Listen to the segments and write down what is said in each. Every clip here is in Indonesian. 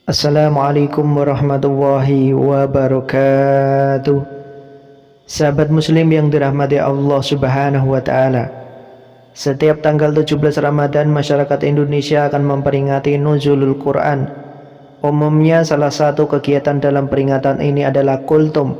Assalamualaikum warahmatullahi wabarakatuh. Sahabat muslim yang dirahmati Allah subhanahu wa ta'ala, setiap tanggal 17 Ramadan masyarakat Indonesia akan memperingati Nuzulul Quran. Umumnya salah satu kegiatan dalam peringatan ini adalah kultum.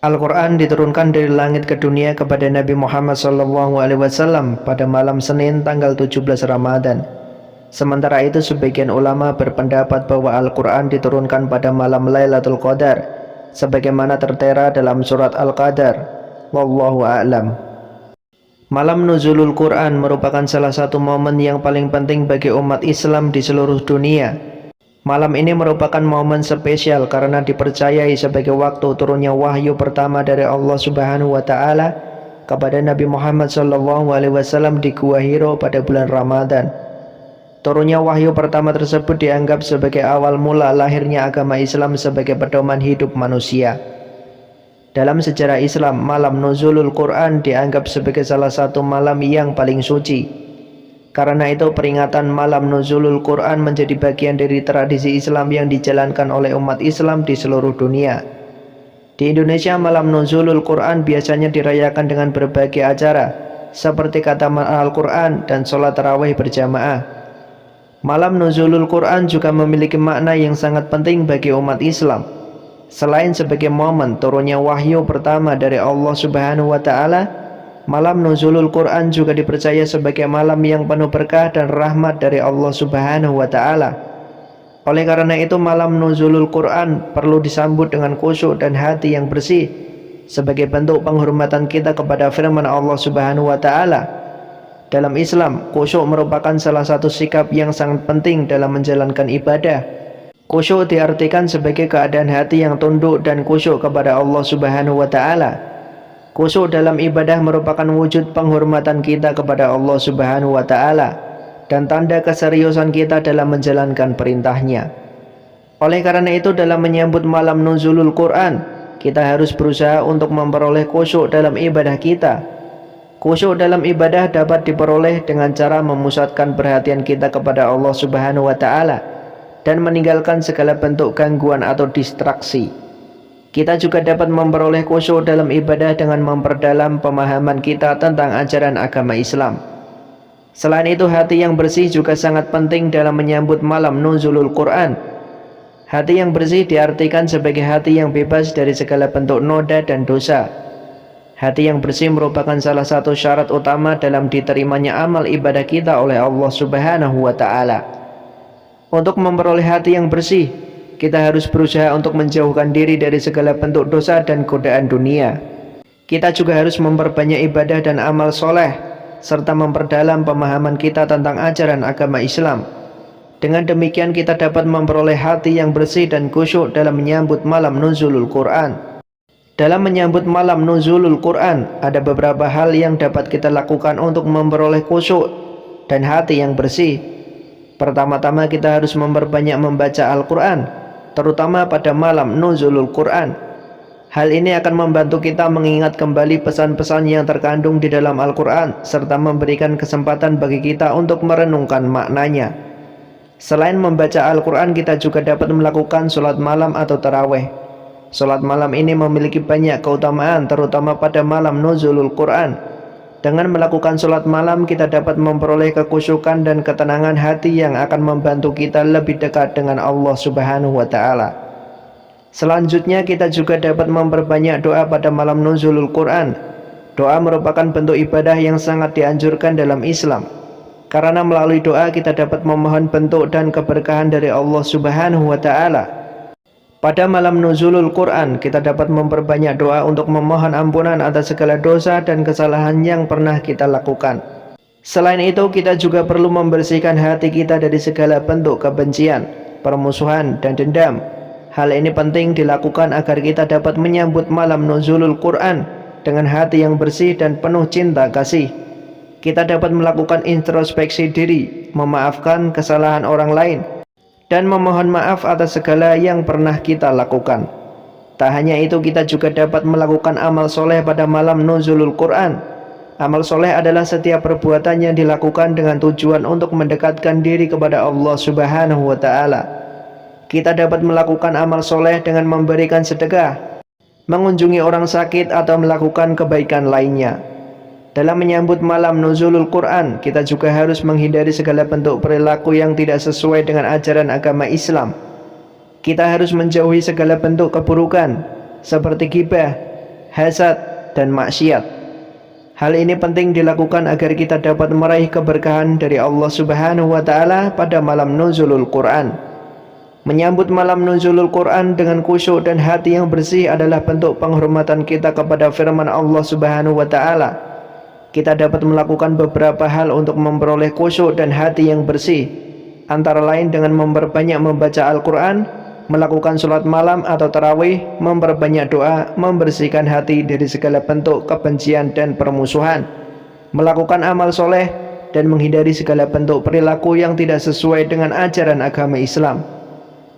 Al-Quran diturunkan dari langit ke dunia kepada Nabi Muhammad SAW pada malam Senin tanggal 17 Ramadan. Sementara itu sebagian ulama berpendapat bahwa Al-Quran diturunkan pada malam Lailatul Qadar sebagaimana tertera dalam surat Al-Qadar. Wallahu a'lam. Malam Nuzulul Quran merupakan salah satu momen yang paling penting bagi umat Islam di seluruh dunia. Malam ini merupakan momen spesial karena dipercayai sebagai waktu turunnya wahyu pertama dari Allah Subhanahu wa taala kepada Nabi Muhammad SAW di Gua Hiro pada bulan Ramadan. Turunnya wahyu pertama tersebut dianggap sebagai awal mula lahirnya agama Islam sebagai pedoman hidup manusia. Dalam sejarah Islam, malam Nuzulul Quran dianggap sebagai salah satu malam yang paling suci. Karena itu peringatan malam Nuzulul Quran menjadi bagian dari tradisi Islam yang dijalankan oleh umat Islam di seluruh dunia. Di Indonesia, malam Nuzulul Quran biasanya dirayakan dengan berbagai acara seperti khataman Al-Quran dan sholat tarawih berjamaah. Malam Nuzulul Quran juga memiliki makna yang sangat penting bagi umat Islam. Selain sebagai momen turunnya wahyu pertama dari Allah Subhanahu wa taala, malam Nuzulul Quran juga dipercaya sebagai malam yang penuh berkah dan rahmat dari Allah Subhanahu wa taala. Oleh karena itu, malam Nuzulul Quran perlu disambut dengan khusyuk dan hati yang bersih sebagai bentuk penghormatan kita kepada firman Allah Subhanahu wa taala. Dalam Islam, khusyuk merupakan salah satu sikap yang sangat penting dalam menjalankan ibadah. Khusyuk diartikan sebagai keadaan hati yang tunduk dan khusyuk kepada Allah Subhanahu wa taala. Khusyuk dalam ibadah merupakan wujud penghormatan kita kepada Allah Subhanahu wa taala dan tanda keseriusan kita dalam menjalankan perintahnya. Oleh karena itu, dalam menyambut malam Nuzulul Quran, kita harus berusaha untuk memperoleh khusyuk dalam ibadah kita. Khusyuk dalam ibadah dapat diperoleh dengan cara memusatkan perhatian kita kepada Allah Subhanahu wa taala dan meninggalkan segala bentuk gangguan atau distraksi. Kita juga dapat memperoleh khusyuk dalam ibadah dengan memperdalam pemahaman kita tentang ajaran agama Islam. Selain itu, hati yang bersih juga sangat penting dalam menyambut malam Nuzulul Quran. Hati yang bersih diartikan sebagai hati yang bebas dari segala bentuk noda dan dosa. Hati yang bersih merupakan salah satu syarat utama dalam diterimanya amal ibadah kita oleh Allah Subhanahu wa taala. Untuk memperoleh hati yang bersih, kita harus berusaha untuk menjauhkan diri dari segala bentuk dosa dan godaan dunia. Kita juga harus memperbanyak ibadah dan amal soleh, serta memperdalam pemahaman kita tentang ajaran agama Islam. Dengan demikian kita dapat memperoleh hati yang bersih dan khusyuk dalam menyambut malam Nuzulul Quran. Dalam menyambut malam Nuzulul Quran, ada beberapa hal yang dapat kita lakukan untuk memperoleh khusyuk dan hati yang bersih. Pertama-tama kita harus memperbanyak membaca Al-Quran, terutama pada malam Nuzulul Quran. Hal ini akan membantu kita mengingat kembali pesan-pesan yang terkandung di dalam Al-Quran, serta memberikan kesempatan bagi kita untuk merenungkan maknanya. Selain membaca Al-Quran, kita juga dapat melakukan sholat malam atau tarawih. Sholat malam ini memiliki banyak keutamaan, terutama pada malam Nuzulul Quran. Dengan melakukan sholat malam, kita dapat memperoleh kekhusyukan dan ketenangan hati yang akan membantu kita lebih dekat dengan Allah Subhanahu wa taala. Selanjutnya, kita juga dapat memperbanyak doa pada malam Nuzulul Quran. Doa merupakan bentuk ibadah yang sangat dianjurkan dalam Islam, karena melalui doa kita dapat memohon bentuk dan keberkahan dari Allah Subhanahu wa taala. Pada malam Nuzulul Quran, kita dapat memperbanyak doa untuk memohon ampunan atas segala dosa dan kesalahan yang pernah kita lakukan. Selain itu, kita juga perlu membersihkan hati kita dari segala bentuk kebencian, permusuhan, dan dendam. Hal ini penting dilakukan agar kita dapat menyambut malam Nuzulul Quran dengan hati yang bersih dan penuh cinta kasih. Kita dapat melakukan introspeksi diri, memaafkan kesalahan orang lain, dan memohon maaf atas segala yang pernah kita lakukan. Tak hanya itu, kita juga dapat melakukan amal soleh pada malam Nuzulul Quran. Amal soleh adalah setiap perbuatan yang dilakukan dengan tujuan untuk mendekatkan diri kepada Allah Subhanahu wa ta'ala. Kita dapat melakukan amal soleh dengan memberikan sedekah, mengunjungi orang sakit, atau melakukan kebaikan lainnya. Dalam menyambut malam nuzulul Quran, kita juga harus menghindari segala bentuk perilaku yang tidak sesuai dengan ajaran agama Islam. Kita harus menjauhi segala bentuk keburukan seperti ghibah, hasad, dan maksiat. Hal ini penting dilakukan agar kita dapat meraih keberkahan dari Allah Subhanahu wa Ta'ala pada malam nuzulul Quran. Menyambut malam nuzulul Quran dengan khusyuk dan hati yang bersih adalah bentuk penghormatan kita kepada firman Allah Subhanahu wa Ta'ala. Kita dapat melakukan beberapa hal untuk memperoleh khusyuk dan hati yang bersih, antara lain dengan memperbanyak membaca Al-Quran, melakukan sholat malam atau tarawih, memperbanyak doa, membersihkan hati dari segala bentuk kebencian dan permusuhan, melakukan amal soleh, dan menghindari segala bentuk perilaku yang tidak sesuai dengan ajaran agama Islam.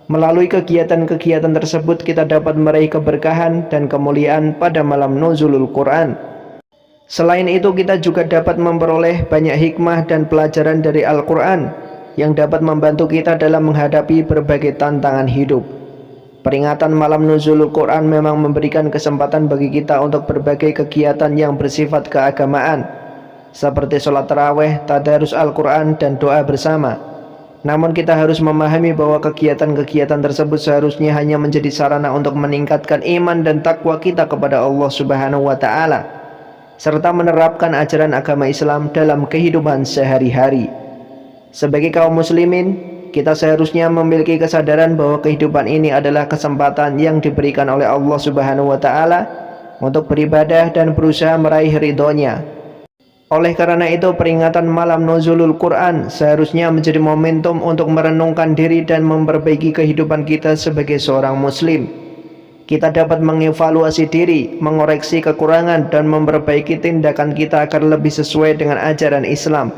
Melalui kegiatan-kegiatan tersebut kita dapat meraih keberkahan dan kemuliaan pada malam nuzulul Quran. Selain itu, kita juga dapat memperoleh banyak hikmah dan pelajaran dari Al-Quran yang dapat membantu kita dalam menghadapi berbagai tantangan hidup. Peringatan malam nuzulul Quran memang memberikan kesempatan bagi kita untuk berbagai kegiatan yang bersifat keagamaan, seperti sholat tarawih, tadarus Al-Quran, dan doa bersama. Namun kita harus memahami bahwa kegiatan-kegiatan tersebut seharusnya hanya menjadi sarana untuk meningkatkan iman dan takwa kita kepada Allah Subhanahu wa Ta'ala, serta menerapkan ajaran agama Islam dalam kehidupan sehari-hari. Sebagai kaum muslimin, kita seharusnya memiliki kesadaran bahwa kehidupan ini adalah kesempatan yang diberikan oleh Allah Subhanahu wa Ta'ala untuk beribadah dan berusaha meraih ridhonya. Oleh karena itu, peringatan malam nuzulul Quran seharusnya menjadi momentum untuk merenungkan diri dan memperbaiki kehidupan kita sebagai seorang muslim. Kita dapat mengevaluasi diri, mengoreksi kekurangan, dan memperbaiki tindakan kita agar lebih sesuai dengan ajaran Islam.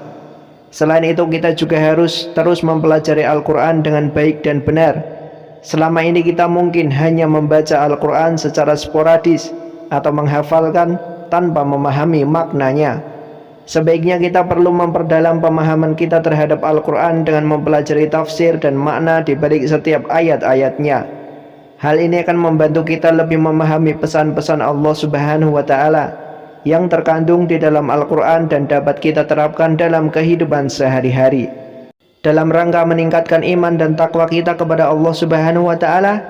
Selain itu, kita juga harus terus mempelajari Al-Quran dengan baik dan benar. Selama ini kita mungkin hanya membaca Al-Quran secara sporadis atau menghafalkan tanpa memahami maknanya. Sebaiknya kita perlu memperdalam pemahaman kita terhadap Al-Quran dengan mempelajari tafsir dan makna di balik setiap ayat-ayatnya. Hal ini akan membantu kita lebih memahami pesan-pesan Allah Subhanahu wa Ta'ala yang terkandung di dalam Al-Quran dan dapat kita terapkan dalam kehidupan sehari-hari. Dalam rangka meningkatkan iman dan takwa kita kepada Allah Subhanahu wa Ta'ala,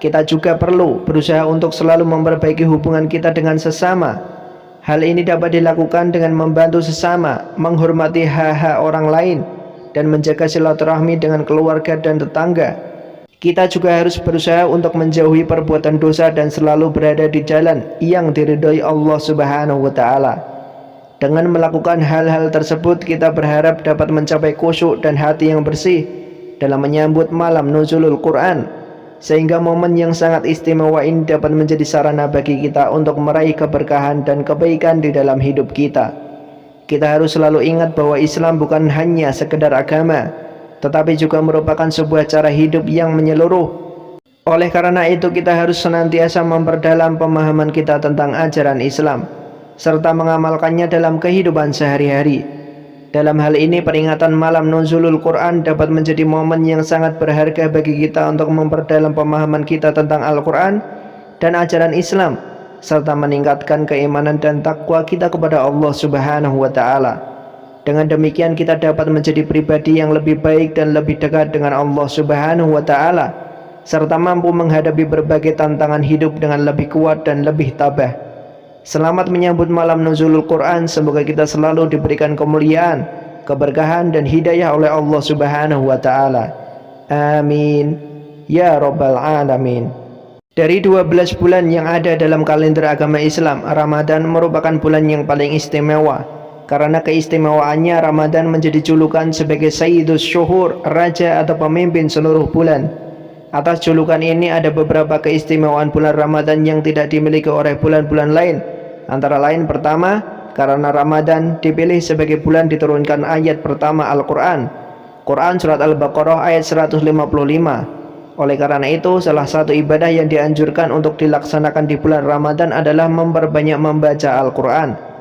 kita juga perlu berusaha untuk selalu memperbaiki hubungan kita dengan sesama. Hal ini dapat dilakukan dengan membantu sesama, menghormati hak-hak orang lain, dan menjaga silaturahmi dengan keluarga dan tetangga. Kita juga harus berusaha untuk menjauhi perbuatan dosa dan selalu berada di jalan yang diridhoi Allah Subhanahu wa Ta'ala. Dengan melakukan hal-hal tersebut, kita berharap dapat mencapai khusyuk dan hati yang bersih dalam menyambut malam nuzulul Quran, sehingga momen yang sangat istimewa ini dapat menjadi sarana bagi kita untuk meraih keberkahan dan kebaikan di dalam hidup kita. Kita harus selalu ingat bahwa Islam bukan hanya sekedar agama, tetapi juga merupakan sebuah cara hidup yang menyeluruh. Oleh karena itu, kita harus senantiasa memperdalam pemahaman kita tentang ajaran Islam, serta mengamalkannya dalam kehidupan sehari-hari. Dalam hal ini, peringatan malam nuzulul Quran dapat menjadi momen yang sangat berharga bagi kita untuk memperdalam pemahaman kita tentang Al-Quran dan ajaran Islam, serta meningkatkan keimanan dan takwa kita kepada Allah Subhanahu wa Ta'ala. Dengan demikian, kita dapat menjadi pribadi yang lebih baik dan lebih dekat dengan Allah Subhanahu wa Ta'ala, serta mampu menghadapi berbagai tantangan hidup dengan lebih kuat dan lebih tabah. Selamat menyambut malam nuzulul Quran. Semoga kita selalu diberikan kemuliaan, keberkahan, dan hidayah oleh Allah Subhanahu wa Ta'ala. Amin ya rabbal alamin. Dari 12 bulan yang ada dalam kalender agama Islam, Ramadan merupakan bulan yang paling istimewa. Karena keistimewaannya, Ramadan menjadi julukan sebagai Sayyidus Syuhur, raja atau pemimpin seluruh bulan. Atas julukan ini ada beberapa keistimewaan bulan Ramadan yang tidak dimiliki oleh bulan-bulan lain. Antara lain, pertama, karena Ramadan dipilih sebagai bulan diturunkan ayat pertama Al-Quran. Quran Surat Al-Baqarah ayat 155. Oleh karena itu, salah satu ibadah yang dianjurkan untuk dilaksanakan di bulan Ramadan adalah memperbanyak membaca Al-Quran.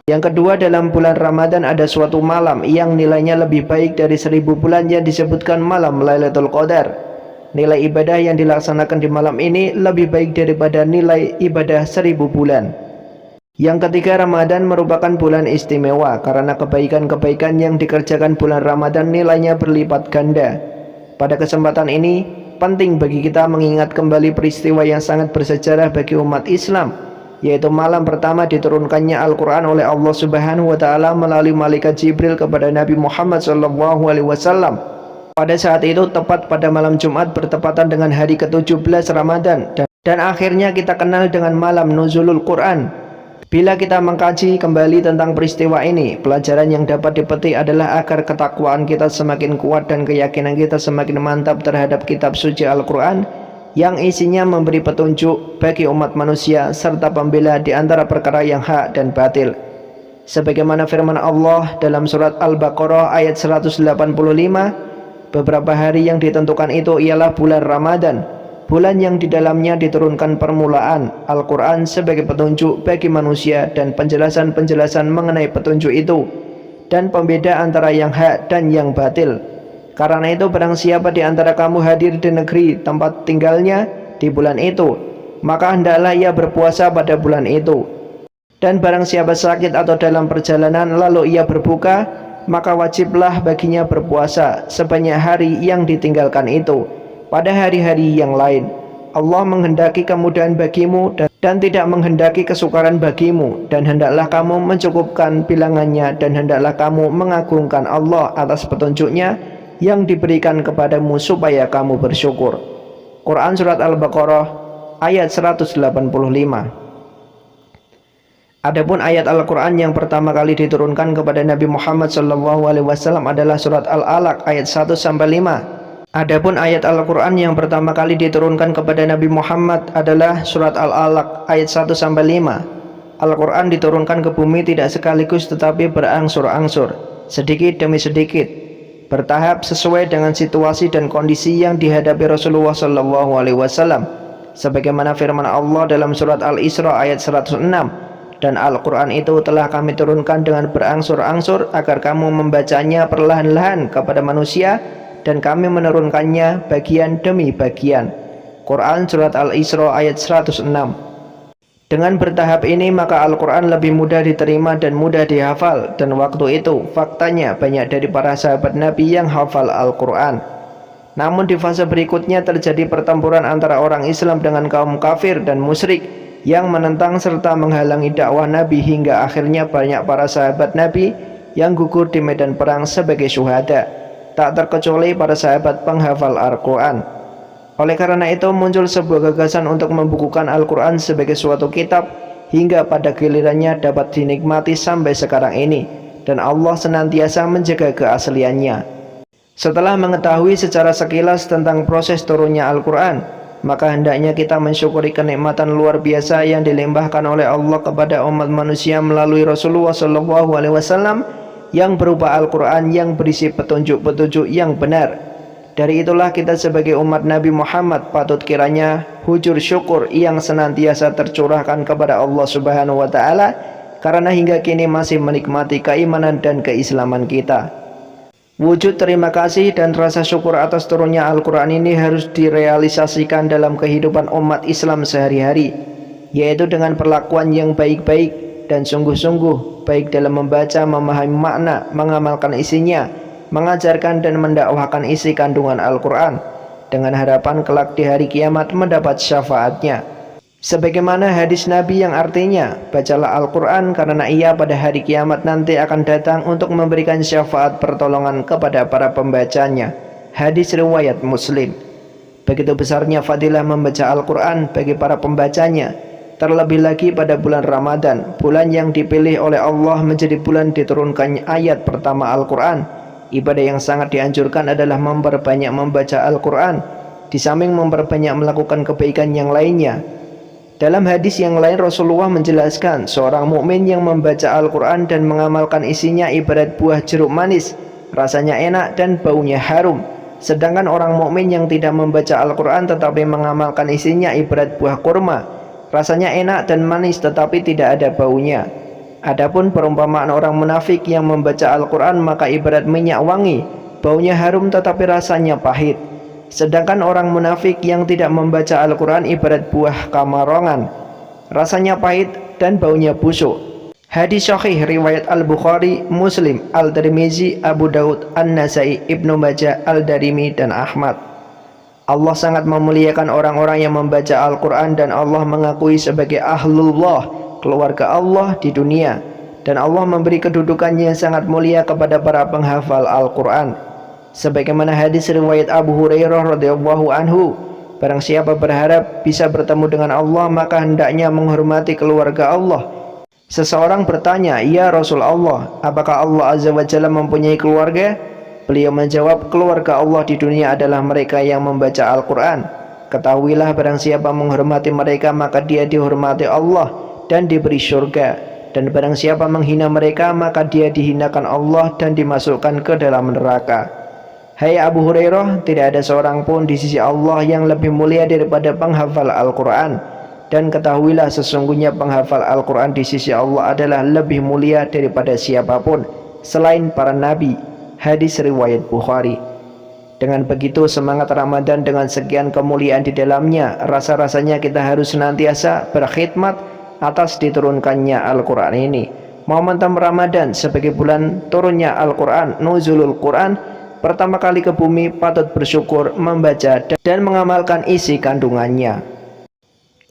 Yang kedua, dalam bulan Ramadan ada suatu malam yang nilainya lebih baik dari 1000 bulan yang disebutkan malam Lailatul Qadar. nilai ibadah yang dilaksanakan di malam ini lebih baik daripada nilai ibadah 1000 bulan. Yang ketiga, Ramadan merupakan bulan istimewa karena kebaikan-kebaikan yang dikerjakan bulan Ramadan nilainya berlipat ganda. Pada kesempatan ini, penting bagi kita mengingat kembali peristiwa yang sangat bersejarah bagi umat Islam, yaitu malam pertama diturunkannya Al-Quran oleh Allah Subhanahu wa Ta'ala melalui malaikat Jibril kepada Nabi Muhammad SAW. Pada saat itu, tepat pada malam Jumat bertepatan dengan hari ke-17 Ramadan, dan akhirnya kita kenal dengan malam Nuzulul Quran. Bila kita mengkaji kembali tentang peristiwa ini, pelajaran yang dapat dipetik adalah agar ketakwaan kita semakin kuat dan keyakinan kita semakin mantap terhadap kitab suci Al-Quran yang isinya memberi petunjuk bagi umat manusia serta pembela di antara perkara yang hak dan batil. Sebagaimana firman Allah dalam surat Al-Baqarah ayat 185, beberapa hari yang ditentukan itu ialah bulan Ramadan, bulan yang di dalamnya diturunkan permulaan Al-Quran sebagai petunjuk bagi manusia dan penjelasan-penjelasan mengenai petunjuk itu dan pembeda antara yang hak dan yang batil. Karena itu, barang siapa di antara kamu hadir di negeri tempat tinggalnya di bulan itu, maka hendaklah ia berpuasa pada bulan itu. Dan barang siapa sakit atau dalam perjalanan lalu ia berbuka, maka wajiblah baginya berpuasa sebanyak hari yang ditinggalkan itu pada hari-hari yang lain. Allah menghendaki kemudahan bagimu dan tidak menghendaki kesukaran bagimu, dan hendaklah kamu mencukupkan bilangannya, dan hendaklah kamu mengagungkan Allah atas petunjuknya yang diberikan kepadamu supaya kamu bersyukur. Quran Surat Al-Baqarah ayat 185. Adapun ayat Al-Quran yang pertama kali diturunkan kepada Nabi Muhammad SAW adalah Surat Al-Alaq ayat 1-5. Adapun ayat Al-Quran yang pertama kali diturunkan kepada Nabi Muhammad adalah Surat Al-Alaq ayat 1-5. Al-Quran diturunkan ke bumi tidak sekaligus tetapi berangsur-angsur, sedikit demi sedikit, bertahap sesuai dengan situasi dan kondisi yang dihadapi Rasulullah SAW. Sebagaimana firman Allah dalam Surat Al-Isra ayat 106, dan Al-Quran itu telah kami turunkan dengan berangsur-angsur agar kamu membacanya perlahan-lahan kepada manusia, dan kami menurunkannya bagian demi bagian. Quran Surat Al-Isra ayat 106. Dengan bertahap ini maka Al-Quran lebih mudah diterima dan mudah dihafal, dan waktu itu faktanya banyak dari para sahabat Nabi yang hafal Al-Quran. Namun di fase berikutnya terjadi pertempuran antara orang Islam dengan kaum kafir dan musyrik yang menentang serta menghalangi dakwah Nabi, hingga akhirnya banyak para sahabat Nabi yang gugur di medan perang sebagai syuhada, tak terkecuali para sahabat penghafal Al-Quran. Oleh karena itu muncul sebuah gagasan untuk membukukan Al-Quran sebagai suatu kitab hingga pada gilirannya dapat dinikmati sampai sekarang ini, dan Allah senantiasa menjaga keasliannya. Setelah mengetahui secara sekilas tentang proses turunnya Al-Quran, maka hendaknya kita mensyukuri kenikmatan luar biasa yang dilimpahkan oleh Allah kepada umat manusia melalui Rasulullah SAW yang berupa Al-Quran yang berisi petunjuk-petunjuk yang benar. Dari itulah kita sebagai umat Nabi Muhammad patut kiranya hujur syukur yang senantiasa tercurahkan kepada Allah Subhanahu wa Ta'ala, karena hingga kini masih menikmati keimanan dan keislaman kita. Wujud terima kasih dan rasa syukur atas turunnya Al-Quran ini harus direalisasikan dalam kehidupan umat Islam sehari-hari, yaitu dengan perlakuan yang baik-baik dan sungguh-sungguh, baik dalam membaca, memahami makna, mengamalkan isinya, mengajarkan dan mendakwahkan isi kandungan Al-Quran, dengan harapan kelak di hari kiamat mendapat syafaatnya. Sebagaimana hadis Nabi yang artinya, bacalah Al-Quran karena ia pada hari kiamat nanti akan datang untuk memberikan syafaat pertolongan kepada para pembacanya. Hadis riwayat Muslim. Begitu besarnya fadilah membaca Al-Quran bagi para pembacanya, terlebih lagi pada bulan Ramadan, bulan yang dipilih oleh Allah menjadi bulan diturunkannya ayat pertama Al-Quran. Ibadah yang sangat dianjurkan adalah memperbanyak membaca Al-Quran, di samping memperbanyak melakukan kebaikan yang lainnya. Dalam hadis yang lain Rasulullah menjelaskan, seorang mukmin yang membaca Al-Quran dan mengamalkan isinya ibarat buah jeruk manis, rasanya enak dan baunya harum. Sedangkan orang mukmin yang tidak membaca Al-Quran tetapi mengamalkan isinya ibarat buah kurma, rasanya enak dan manis tetapi tidak ada baunya. Adapun perumpamaan orang munafik yang membaca Al-Quran maka ibarat minyak wangi, baunya harum tetapi rasanya pahit. Sedangkan orang munafik yang tidak membaca Al-Quran ibarat buah kamarongan, rasanya pahit dan baunya busuk. Hadis sahih riwayat Al-Bukhari, Muslim, Al-Tirmizi, Abu Daud, An-Nasai, Ibnu Majah, Al-Darimi, dan Ahmad. Allah sangat memuliakan orang-orang yang membaca Al-Quran dan Allah mengakui sebagai ahlullah, keluarga Allah di dunia. Dan Allah memberi kedudukannya yang sangat mulia kepada para penghafal Al-Quran. Sebagaimana hadis riwayat Abu Hurairah radhiyallahu anhu, barang siapa berharap bisa bertemu dengan Allah, maka hendaknya menghormati keluarga Allah. Seseorang bertanya, "Ya Rasul Allah, apakah Allah Azza wa Jalla mempunyai keluarga?" Beliau menjawab, "Keluarga Allah di dunia adalah mereka yang membaca Al-Quran. Ketahuilah barang siapa menghormati mereka, maka dia dihormati Allah dan diberi surga. Dan barang siapa menghina mereka, maka dia dihinakan Allah dan dimasukkan ke dalam neraka." Hai Abu Hurairah, tidak ada seorang pun di sisi Allah yang lebih mulia daripada penghafal Al-Quran. Dan ketahuilah sesungguhnya penghafal Al-Quran di sisi Allah adalah lebih mulia daripada siapapun selain para nabi. Hadis riwayat Bukhari. Dengan begitu semangat Ramadan dengan sekian kemuliaan di dalamnya, rasa-rasanya kita harus senantiasa berkhidmat atas diturunkannya Al-Quran ini. Momentum Ramadan sebagai bulan turunnya Al-Quran, nuzulul Quran, pertama kali ke bumi, patut bersyukur, membaca dan mengamalkan isi kandungannya.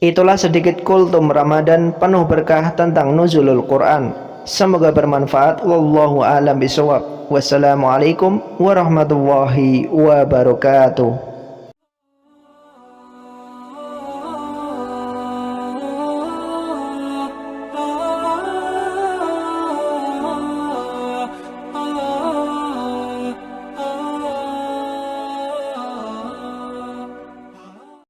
Itulah sedikit kultum Ramadan penuh berkah tentang nuzulul Quran. Semoga bermanfaat. Wallahu a'lam bishawab. Wassalamualaikum warahmatullahi wabarakatuh.